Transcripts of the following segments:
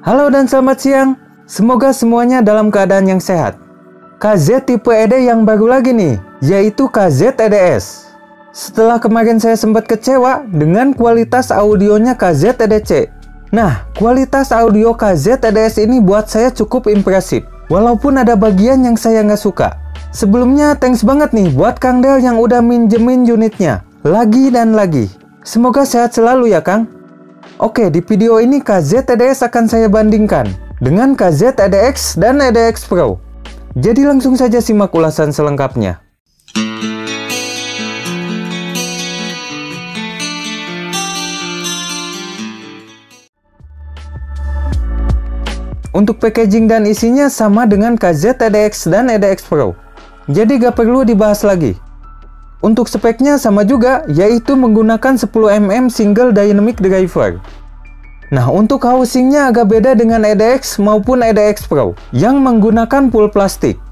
Halo dan selamat siang. Semoga semuanya dalam keadaan yang sehat. KZ tipe ED yang baru lagi nih, yaitu KZ EDS. Setelah kemarin saya sempat kecewa dengan kualitas audionya KZ EDC. Nah, kualitas audio KZ EDS ini buat saya cukup impresif, walaupun ada bagian yang saya nggak suka. Sebelumnya thanks banget nih buat Kang Del yang udah minjemin unitnya, lagi dan lagi. Semoga sehat selalu ya Kang. Oke, di video ini KZ EDS akan saya bandingkan dengan KZ EDX dan EDX Pro. Jadi langsung saja simak ulasan selengkapnya. Untuk packaging dan isinya sama dengan KZ EDX dan EDX Pro. Jadi gak perlu dibahas lagi. Untuk speknya sama juga, yaitu menggunakan 10mm single dynamic driver. Nah, untuk housingnya agak beda dengan EDX maupun EDX Pro yang menggunakan full plastik.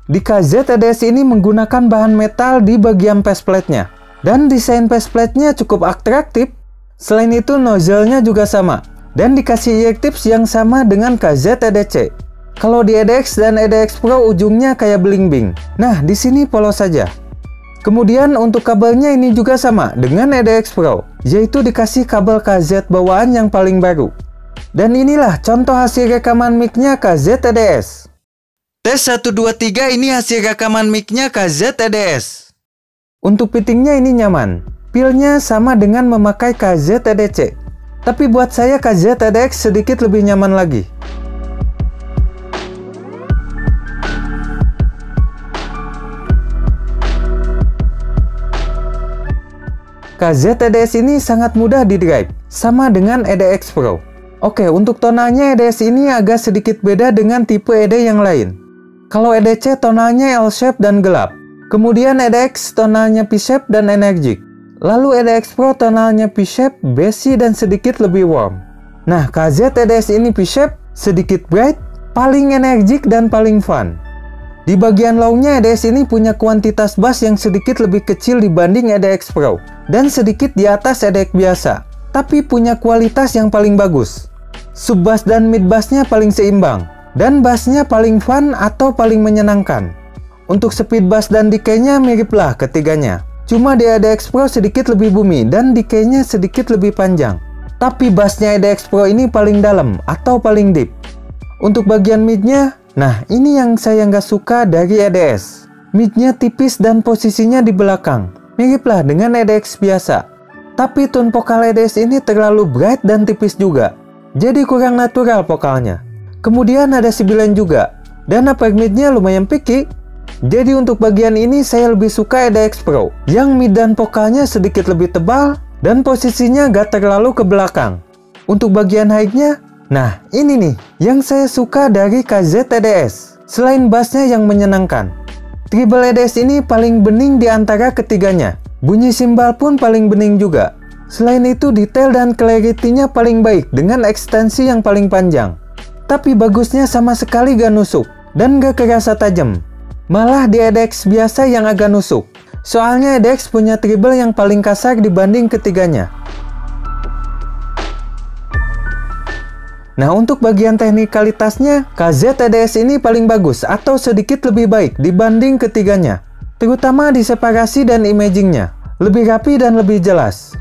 Di KZ EDS ini menggunakan bahan metal di bagian faceplate-nya. Dan desain faceplate-nya cukup atraktif. Selain itu, nozzle-nya juga sama. Dan dikasih ear tips yang sama dengan KZ EDC. Kalau di EDX dan EDX Pro ujungnya kayak bling-bling. Nah, di sini polos saja. Kemudian untuk kabelnya ini juga sama dengan EDX Pro, yaitu dikasih kabel KZ bawaan yang paling baru. Dan inilah contoh hasil rekaman mic-nya KZ EDS. Tes 1, 2, 3 ini hasil rekaman mic-nya KZ EDS. Untuk fittingnya ini nyaman. Feel-nya sama dengan memakai KZ EDC. Tapi buat saya KZ EDX sedikit lebih nyaman lagi. KZ EDS ini sangat mudah di drive, sama dengan EDX Pro. Oke, untuk tonalnya EDS ini agak sedikit beda dengan tipe ED yang lain. Kalau EDC tonalnya L-shape dan gelap. Kemudian EDX tonalnya P-shape dan energik. Lalu EDX Pro tonalnya P-shape, bassy dan sedikit lebih warm. Nah, KZ EDS ini P-shape, sedikit bright, paling energik dan paling fun. Di bagian low-nya EDS ini punya kuantitas bass yang sedikit lebih kecil dibanding EDX Pro dan sedikit di atas EDX biasa, tapi punya kualitas yang paling bagus. Sub bass dan mid bass-nya paling seimbang dan bass-nya paling fun atau paling menyenangkan. Untuk speed bass dan decay-nya miriplah ketiganya. Cuma di EDX Pro sedikit lebih bumi dan decay-nya sedikit lebih panjang. Tapi bass-nya EDX Pro ini paling dalam atau paling deep. Untuk bagian mid-nya, nah, ini yang saya nggak suka dari EDS. Mid-nya tipis dan posisinya di belakang. Miriplah dengan EDX biasa. Tapi tone vokal EDS ini terlalu bright dan tipis juga. Jadi kurang natural vokalnya. Kemudian ada sibilan juga. Dan upper mid-nya lumayan picky. Jadi untuk bagian ini saya lebih suka EDX Pro. Yang mid dan vokalnya sedikit lebih tebal. Dan posisinya nggak terlalu ke belakang. Untuk bagian high-nya, nah, ini nih yang saya suka dari KZ EDS. Selain bassnya yang menyenangkan, treble EDS ini paling bening di antara ketiganya. Bunyi simbal pun paling bening juga. Selain itu, detail dan clarity-nya paling baik dengan ekstensi yang paling panjang. Tapi bagusnya sama sekali gak nusuk dan gak kerasa tajam. Malah di EDX biasa yang agak nusuk. Soalnya EDX punya treble yang paling kasar dibanding ketiganya. Nah, untuk bagian teknikalitasnya, KZ EDS ini paling bagus atau sedikit lebih baik dibanding ketiganya. Terutama di separasi dan imagingnya. Lebih rapi dan lebih jelas.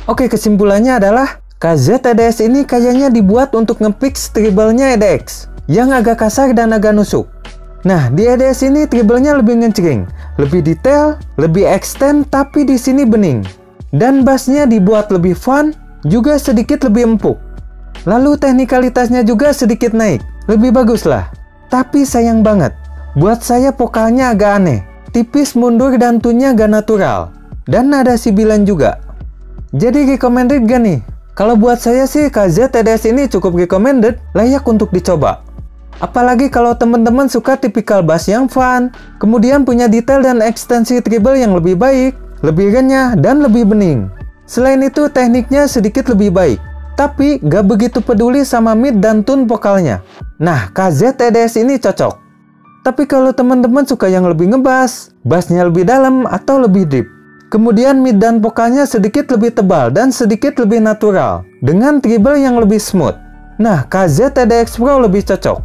Oke, kesimpulannya adalah KZ EDS ini kayaknya dibuat untuk nge-fix treble-nya EDX yang agak kasar dan agak nusuk. Nah, di EDS ini treble-nya lebih ngecering, lebih detail, lebih extend, tapi di sini bening. Dan bassnya dibuat lebih fun, juga sedikit lebih empuk. Lalu teknikalitasnya juga sedikit naik, lebih bagus lah. Tapi sayang banget, buat saya vokalnya agak aneh, tipis mundur dan tune-nya gak natural. Dan ada sibilan juga. Jadi recommended gak nih? Kalau buat saya sih KZ EDS ini cukup recommended, layak untuk dicoba. Apalagi kalau teman-teman suka tipikal bass yang fun, kemudian punya detail dan ekstensi treble yang lebih baik, lebih renyah, dan lebih bening. Selain itu, tekniknya sedikit lebih baik, tapi gak begitu peduli sama mid dan tone vokalnya. Nah, KZ EDS ini cocok. Tapi kalau teman-teman suka yang lebih ngebass, bassnya lebih dalam atau lebih deep, Kemudian mid dan vokanya sedikit lebih tebal dan sedikit lebih natural, dengan treble yang lebih smooth. Nah, KZ TDX Pro lebih cocok.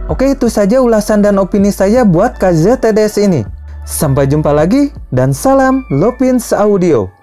Oke, itu saja ulasan dan opini saya buat KZ TDS ini. Sampai jumpa lagi, dan salam Lopins Audio.